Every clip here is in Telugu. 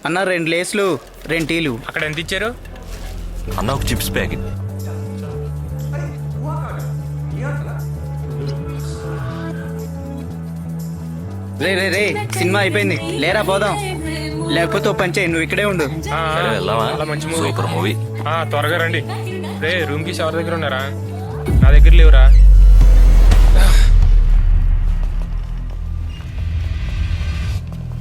అన్న 2 లేస్లు 2 టీలు. అక్కడ ఎంత ఇచ్చారు అన్న? ఒక చిప్స్ ప్యాకెట్. రే రే రే సినిమా అయిపోయింది, లేరా పోదాం. లేకపోతే ఓ పని చేయి, నువ్వు ఇక్కడే ఉండు. సరే వెళ్దామా? చాలా మంచి మూవీ. Super movie. త్వరగా రండి. రే రూమ్ కి ఎవరి దగ్గర ఉన్నారా? నా దగ్గర లేవురా.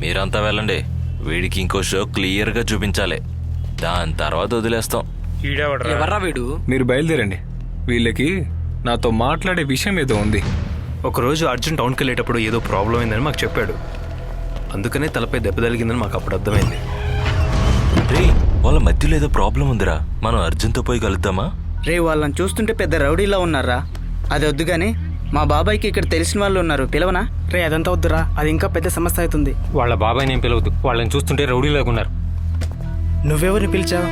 మీరంతా వెళ్ళండి, వీడికి ఇంకో షో క్లియర్ గా చూపించాలి, దాని తర్వాత వదిలేస్తాం. ఎవర్రా వీడు? మీరు బయలుదేరండి, వీళ్ళకి నాతో మాట్లాడే విషయం ఏదో ఉంది. ఒకరోజు అర్జున్ టౌన్కి వెళ్ళేటప్పుడు ఏదో ప్రాబ్లం అయిందని మాకు చెప్పాడు. అందుకనే తలపై దెబ్బ తగిలిందని మాకు అప్పుడు అర్థమైంది. రే వాళ్ళ మధ్యలో ఏదో ప్రాబ్లం ఉందిరా, మనం అర్జున్తో పోయి కలుద్దామా? రే వాళ్ళని చూస్తుంటే పెద్ద రౌడీలా ఉన్నారా. అది వద్దు కానీ మా బాబాయ్కి ఇక్కడ తెలిసిన వాళ్ళు ఉన్నారు, పిలవనా? రే అదంతా వద్దురా, అది ఇంకా పెద్ద సమస్య అవుతుంది. వాళ్ళ బాబాయ్ నేను పిలవద్దు, వాళ్ళని చూస్తుంటే రౌడీలాగా ఉన్నారు. నువ్వెవరిని పిలిచావు?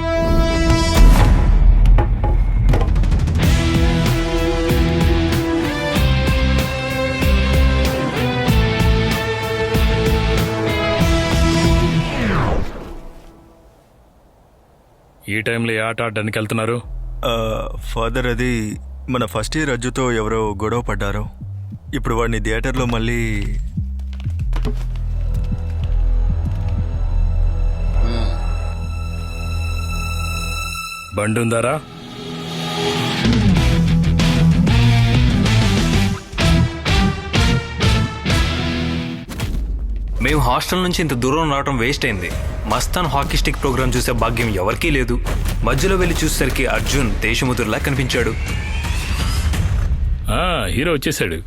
ఈ టైంలో ఏ ఆట ఆడడానికి వెళ్తున్నారు? ఫాదర్, అది మన ఫస్ట్ ఇయర్ అజ్జుతో ఎవరో గొడవ పడ్డారు. ఇప్పుడు వాడిని థియేటర్లో మళ్ళీ బండి ఉందారా? మేము హాస్టల్ నుంచి ఇంత దూరం రావడం వేస్ట్ అయింది. మస్తాన్ హాకీ స్టిక్ ప్రోగ్రామ్ చూసే భాగ్యం ఎవరికీ లేదు. మధ్యలో వెళ్ళి చూసేసరికి అర్జున్ దేశముద్రులా కనిపించాడు. హీరో వచ్చేసాడు.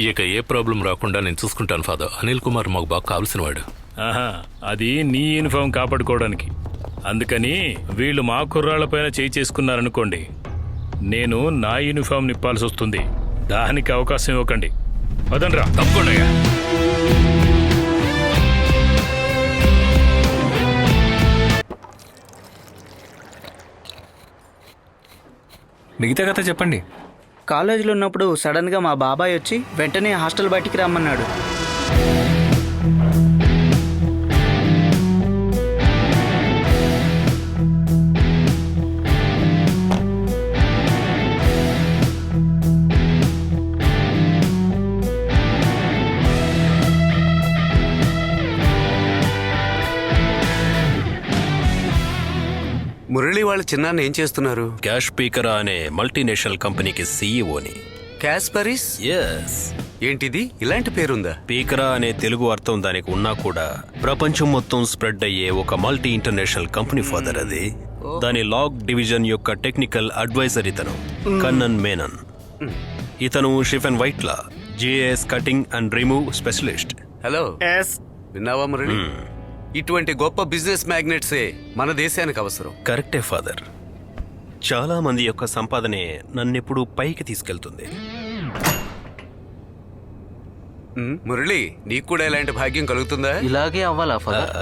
ఇక ఏ ప్రాబ్లం రాకుండా నేను చూసుకుంటాను ఫాదర్. అనిల్ కుమార్ మాకు బాగా కావాల్సిన వాడు. అది నీ యూనిఫామ్ కాపాడుకోవడానికి. అందుకని వీళ్ళు మా కుర్రాళ్ళపైన చేయి చేసుకున్నారనుకోండి, నేను నా యూనిఫామ్ నిప్పాల్సి వస్తుంది. దానికి అవకాశం ఇవ్వకండి. వదనరా. తప్పకుండా. మిగతా కథ చెప్పండి. కాలేజీలో ఉన్నప్పుడు సడన్గా మా బాబాయ్ వచ్చి వెంటనే హాస్టల్ బయటికి రమ్మన్నాడు. మురళి వాళ్ళ చిన్నాన్న ఏం చేస్తున్నారు? క్యాష్ స్పీకర్ అనే మల్టీనేషనల్ కంపెనీకి సీఈఓని. క్యాస్పరిస్? ఎస్. ఏంటిది ఇలాంటి పేరుందా? స్పీకరా అనే తెలుగు అర్థం దానికి ఉన్నా కూడా ప్రపంచం మొత్తం స్ప్రెడ్ అయ్యే ఒక మల్టీ ఇంటర్నేషనల్ కంపెనీ ఫాదర్ అది. దాని లాగ్ డివిజన్ యొక్క టెక్నికల్ అడ్వైజర్ ఇతను కన్నన్ మేనన్. ఇతను షిఫెన్ వైట్లా GS cutting and remove specialist. Hello, విన్నావా మురళి? ఇటువంటి గొప్ప బిజినెస్ మ్యాగ్నెట్సే మన దేశానికి అవసరం. కరెక్టే ఫాదర్. చాలా మంది యొక్క సంపాదనే నన్నెప్పుడు పైకి తీసుకెళ్తుంది. మురళి, నీకు కూడా ఇలాంటి భాగ్యం కలుగుతుందా? ఇలాగే అవ్వాలా ఫాదర్?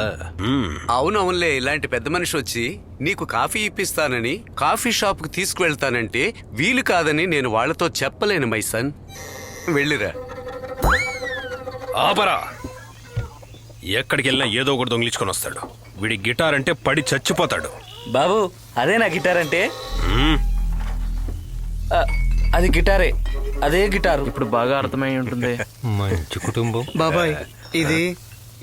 అవునవునులే. ఇలాంటి పెద్ద మనిషి వచ్చి నీకు కాఫీ ఇప్పిస్తానని కాఫీ షాప్ కు తీసుకువెళ్తానంటే వీలు కాదని నేను వాళ్లతో చెప్పలేను మై సన్. వెళ్ళిరా. ఆపరా. ఎక్కడికి వెళ్ళినా ఏదో ఒకటి దొంగిలించుకొని వస్తాడు. వీడి గిటార్ అంటే పడి చచ్చిపోతాడు. బాబు, అదే నా గిటార్ అంటే? అది గిటారే, అదే గిటారు. ఇప్పుడు బాగా అర్థమై ఉంటుంది. మంచి కుటుంబం. బాబాయ్,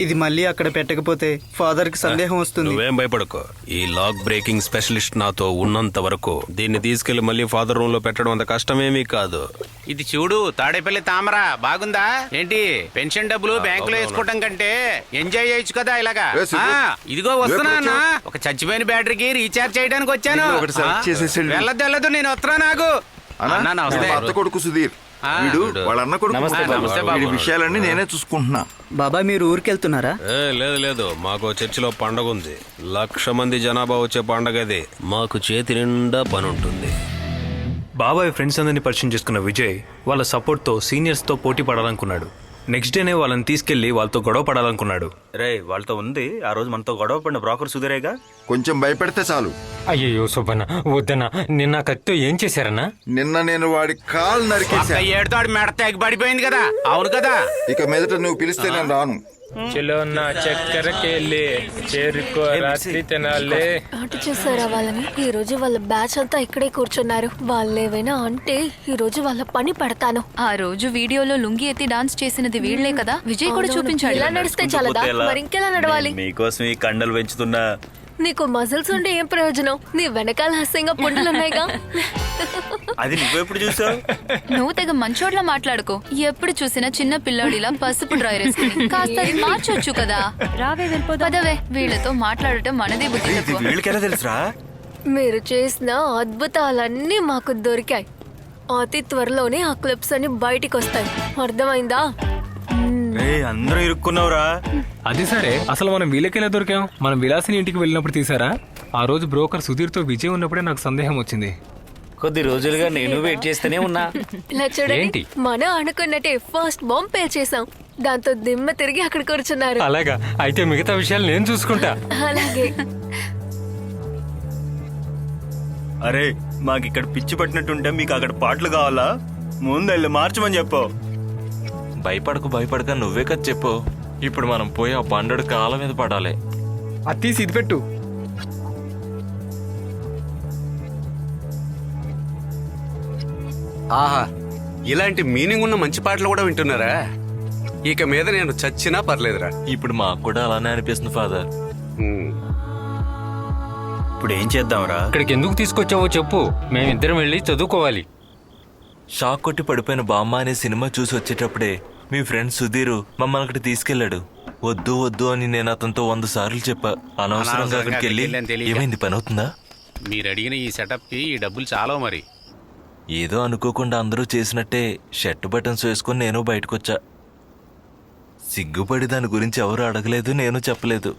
ఇది మళ్ళీ అక్కడ పెట్టకపోతే ఫాదర్ కి సందేహం వస్తుంది. నువ్వేం భయపడకో. ఈ లాక్ బ్రేకింగ్ స్పెషలిస్ట్ నాతో ఉన్నంత వరకు దీన్ని తీసుకెళ్లి మళ్ళీ ఫాదర్ రూమ్ లో పెట్టడం అంత కష్టమేమీ కాదు. ఇది చూడు, తాడేపల్లి తామరా బాగుందా ఏంటి? పెన్షన్ డబ్బులు బ్యాంకులో వేసుకోవటం కంటే ఎంజాయ్ చేయొచ్చు కదా ఇలాగా. ఇదిగో వస్తున్నా అన్న, ఒక చచ్చిపోయిన బ్యాటరీకి రీఛార్జ్ చేయడానికి వచ్చాను. వెళ్ళదు, నేను వస్తున్నా. నాకు అత్త కొడుకు సుధీర్, వీడు వాళ్ళ అన్న కొడుకు. వీడి విషయాలన్నీ నేనే చూసుకుంటున్నా. బాబాయ్, మీరు ఊరికెళ్తున్నారా? లేదు, మాకు చర్చిలో పండగ ఉంది. 1,00,000 మంది జనాభా వచ్చే పండగ అది. మాకు చేతి నిండా పని ఉంటుంది. బాబాయ్ ఫ్రెండ్స్ అందరినీ పరిచయం చేసుకున్న విజయ్ వాళ్ళ సపోర్ట్తో సీనియర్స్తో పోటీ పడాలనుకున్నాడు. నెక్స్ట్ డేనే వాళ్ళని తీసుకెళ్లి వాళ్ళతో గొడవ పడాలనుకున్నాడు. రే వాళ్ళతో ఉంది, ఆ రోజు మనతో గొడవ పడిన బ్రోకర్ సుధీరేగా. కొంచెం భయపెడితే చాలు. అయ్యో సుబ్బన్న, వద్దన్నా. నిన్న కత్తితో ఏం చేశారన్నా? నిన్న నేను వాడి కాలు నరికేసా. ఏడుతో మెడ తెగి పడిపోయింది కదా. అవును కదా. ఇక మీదట నువ్వు పిలిస్తే నేను రాను. చలో నా చక్కెరకెళ్ళి చేరుకో రాత్రి తినాలే. ఆట చూసారా వాళ్ళని? ఈ రోజు వాళ్ళ బ్యాచ్ అంతా ఇక్కడే కూర్చున్నారు. వాళ్ళేవైనా అంటే ఈ రోజు వాళ్ళ పని పడతాను. ఆ రోజు వీడియోలో లుంగి ఎత్తి డాన్స్ చేసినది వీళ్లే కదా, విజయ్ కూడా చూపించాడు. ఇలా నడిస్తే చాలదా? మరి ఇంకెలా నడవాలి? మీకోసం ఈ కండలు పెంచుతున్నా. నీకు మజిల్స్ ఉంటే ఏం ప్రయోజనం? నీ వెనకాల హాస్యంగా పుండులున్నాయిగా. అది నువ్వెప్పుడు చూసావు? నువ్వు తెగ మంచోడ్లా మాట్లాడుకో. ఎప్పుడు చూసినా చిన్న పిల్లాడిలా పసుపు డ్రైర్ వేసుకుని కాస్త అది మార్చొచ్చు కదా. పదవే, వీళ్ళతో మాట్లాడటం మనదే బుద్ధి తక్కువ. వీళ్ళకెలా తెలుసురా? మీరు చేసిన అద్భుతాలన్నీ మాకు దొరికాయి. అతి త్వరలోనే ఆ క్లిప్స్ అన్ని బయటికి వస్తాయి. అర్థమైందా? అందరూ ఇరుక్కున్నావురా. అది సరే, అసలు మనం వీళ్ళకెలా దొరికాం? మనం విలాసిని ఇంటికి వెళ్ళినప్పుడు తీసారా? ఆ రోజు బ్రోకర్ సుధీర్తో విజయ్ ఉన్నప్పుడే నాకు సందేహం వచ్చింది. కొద్ది రోజులుగా నేను వెయిట్ చేస్తూనే ఉన్నా. ఇలా చూడండి, మనం అనుకున్నట్టే ఫస్ట్ బాంబ్ పే చేసాం. దాంతో దిమ్మ తిరిగి అక్కడ కూర్చున్నారు. అలాగా? అయితే మిగతా విషయాలు నేను చూసుకుంటా. అలాగే. అరే, మాకు ఇక్కడ పిచ్చి పట్టినట్టుంటే మీకు అక్కడ పాటలు కావాలా? ముందెళ్ళి మార్చమని చెప్పు. భయపడక నువ్వే కదా చెప్పు. ఇప్పుడు మనం పోయి ఆ బండడు కాళ్ళ మీద పడాలి. అది తీసి ఇది పెట్టు. ఆహా, ఇలాంటి మీనింగ్ ఉన్న మంచి పాటలు కూడా వింటున్నారా? ఇక మీద నేను చచ్చినా పర్లేదురా. ఇప్పుడు మాకు కూడా అలానే అనిపిస్తుంది ఫాదర్. ఇప్పుడు ఏం చేద్దాంరా? ఇక్కడికి ఎందుకు తీసుకొచ్చావో చెప్పు. మేమిద్దరం వెళ్ళి చదువుకోవాలి. షాక్ కొట్టి పడిపోయిన బామ్మ అనే సినిమా చూసి వచ్చేటప్పుడే మీ ఫ్రెండ్ సుధీర్ మమ్మల్ని అక్కడికి తీసుకెళ్లాడు. వద్దు వద్దు అని నేను అతనితో 100 సార్లు చెప్పా. అనవసరంగా అక్కడికి వెళ్ళి ఏమైంది, పని అవుతుందా? మీరు అడిగిన ఈ సెటప్ కి ఈ డబ్బులు చాలా మరి. ఏదో అనుకోకుండా అందరూ చేసినట్టే షర్ట్ బటన్స్ వేసుకుని నేను బయటకొచ్చా. సిగ్గుపడి దాని గురించి ఎవరు అడగలేదు, నేను చెప్పలేదు.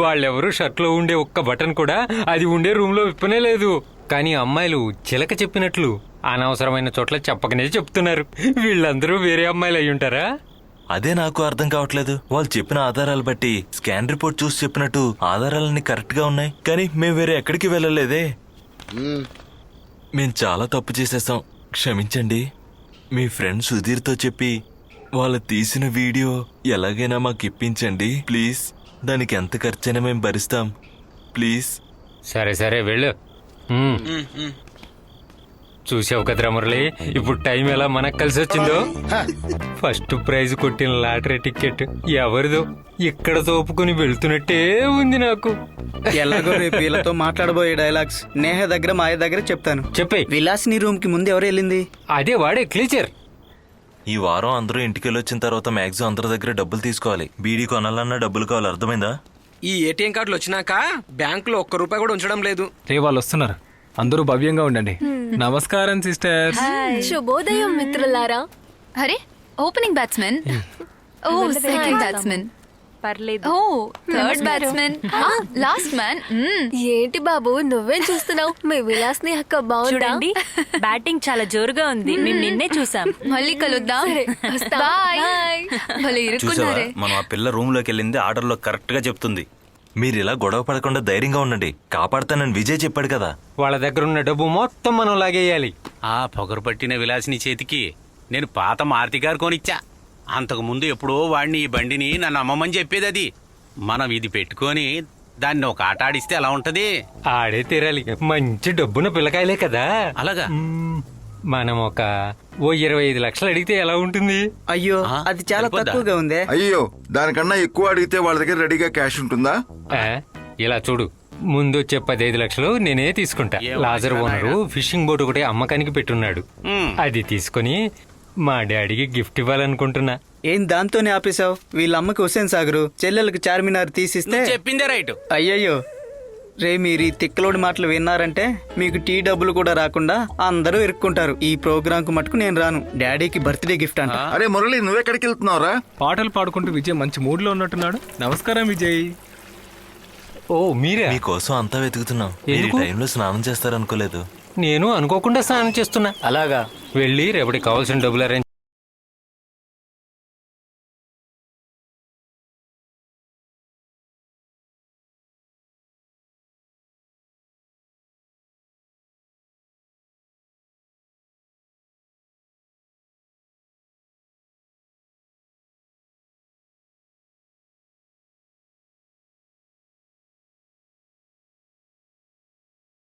వాళ్ళెవరూ షర్ట్లో ఉండే ఒక్క బటన్ కూడా అది ఉండే రూమ్ లో విప్పనే లేదు. కానీ అమ్మాయిలు చిలక చెప్పినట్లు అనవసరమైన చోట్ల చెప్పకనే చెప్తున్నారు. వీళ్ళందరూ వేరే అమ్మాయిలు అయి ఉంటారా? అదే నాకు అర్థం కావట్లేదు. వాళ్ళు చెప్పిన ఆధారాలు బట్టి స్కాన్ రిపోర్ట్ చూసి చెప్పినట్టు ఆధారాలన్నీ కరెక్ట్ గా ఉన్నాయి. కానీ మేము వేరే ఎక్కడికి వెళ్ళలేదే. మేం చాలా తప్పు చేసేసాం, క్షమించండి. మీ ఫ్రెండ్ సుధీర్తో చెప్పి వాళ్ళు తీసిన వీడియో ఎలాగైనా మాకు ఇప్పించండి ప్లీజ్. దానికి ఎంత ఖర్చైనా మేము భరిస్తాం ప్లీజ్. సరే సరే వెళ్ళు. చూసావు కదరా మురళి, ఇప్పుడు టైం ఎలా మనకు కలిసి వచ్చిందో. ఫస్ట్ ప్రైజ్ కొట్టిన లాటరీ టికెట్ ఎవరిదో ఇక్కడ తోపుకొని వెళ్తున్నట్టే ఉంది నాకు. ఎలాగో రేపు వీళ్ళతో మాట్లాడబోయే డైలాగ్స్ నేహ దగ్గర మాయ దగ్గర చెప్తాను. చెప్పే. విలాసిని రూమ్ కి ముందు ఎవరు వెళ్ళింది? అదే వాడే క్లీచర్. ఈ వారం అందరూ ఇంటికి వెళ్ళొచ్చిన తర్వాత మ్యాక్సిమం అందరి దగ్గర డబ్బులు తీసుకోవాలి. బీడీ కొనాలన్నా డబ్బులు కావాలి, అర్థమైందా? ఈ ఏటీఎం కార్డులు వచ్చినాక బ్యాంకులో ₹1 కూడా ఉంచడం లేదు. రే వాళ్ళు వస్తున్నారు, అందరూ భవ్యంగా ఉండండి. నమస్కారం సిస్టర్. శుభోదయం మిత్రులారా. అరే, ఓపెనింగ్ బ్యాట్స్మెన్. ఓ, సెకండ్ బ్యాట్స్మెన్. పర్లేదు. ఓ, థర్డ్ బ్యాట్స్మెన్. Last man. ఏంటి బాబు నువ్వేం చూస్తున్నావు? మీ విలాస్ని అక్క బాగుందా? బ్యాటింగ్ చాలా జోరుగా ఉంది. మేము నిన్నే చూసాం. మళ్ళీ కలుద్దాం. బాయ్. భలే ఇరుక్కున్నారే. మనం ఆ పిల్ల రూమ్ లోకి వెళ్ళింది ఆర్డర్ లో కరెక్ట్ గా చెప్తుంది. మీరు ఇలా గొడవ పడకుండా ధైర్యంగా ఉండండి, కాపాడుతానని విజయ్ చెప్పాడు కదా. వాళ్ళ దగ్గర ఉన్న డబ్బు మొత్తం మనం లాగేయాలి. ఆ పొగరు పట్టిన విలాసిని చేతికి నేను పాత మారుతి గారు కొనిచ్చా. అంతకు ముందు ఎప్పుడో వాడిని ఈ బండిని నన్ను అమ్మమని చెప్పేది. అది మనం ఇది పెట్టుకొని దాన్ని ఒక ఆట ఆడిస్తే ఎలా ఉంటది? ఆడే తీరాలి. మంచి డబ్బున పిల్లకాయలే కదా. అలాగా? మనం ఒక 25 లక్షలు అడిగితే ఎలా ఉంటుంది? అయ్యో, అది చాలా తక్కువగా ఉందే. అయ్యో, దానికన్నా ఎక్కువ అడిగితే వాళ్ళ దగ్గర రెడీగా క్యాష్ ఉంటుందా? ఇలా చూడు, ముందు వచ్చే 15 లక్షలు నేనే తీసుకుంటా. లాజర్ ఓనరు ఫిషింగ్ బోట్ ఒకటి అమ్మకానికి పెట్టున్నాడు. అది తీసుకుని మా డాడీకి గిఫ్ట్ ఇవ్వాలనుకుంటున్నా. ఏం దాంతోనే ఆపేశావు? వీళ్ళ అమ్మకి హుస్సేన్ సాగరు, చెల్లెలకు చార్మినార్ తీసిస్తే చెప్పిందే రైట్. అయ్యయ్యో రే, మీరు ఈ తిక్కలోడి మాటలు విన్నారంటే మీకు టీ డబ్బులు కూడా రాకుండా అందరూ ఇరుక్కుంటారు. ఈ ప్రోగ్రామ్ కు మటుకు నేను రాను. డాడీకి బర్త్డే గిఫ్ట్ అంట. అరే మురళి, నువ్వెక్కడికి వెళ్తున్నావురా? పాటలు పాడుకుంటూ విజయ్ మంచి మూడ్ లో ఉన్నట్టున్నాడు. నమస్కారం విజయ్. ఓ మీరే? మీకోసం అంతా వెతుకుతున్నాం. మీరు ఈ టైంలో స్నానం చేస్తారనుకోలేదు. నేను అనుకోకుండా స్నానం చేస్తున్నా. అలాగా? వెళ్ళి రేపటికి కావాల్సిన డబ్బులు అరేంజ్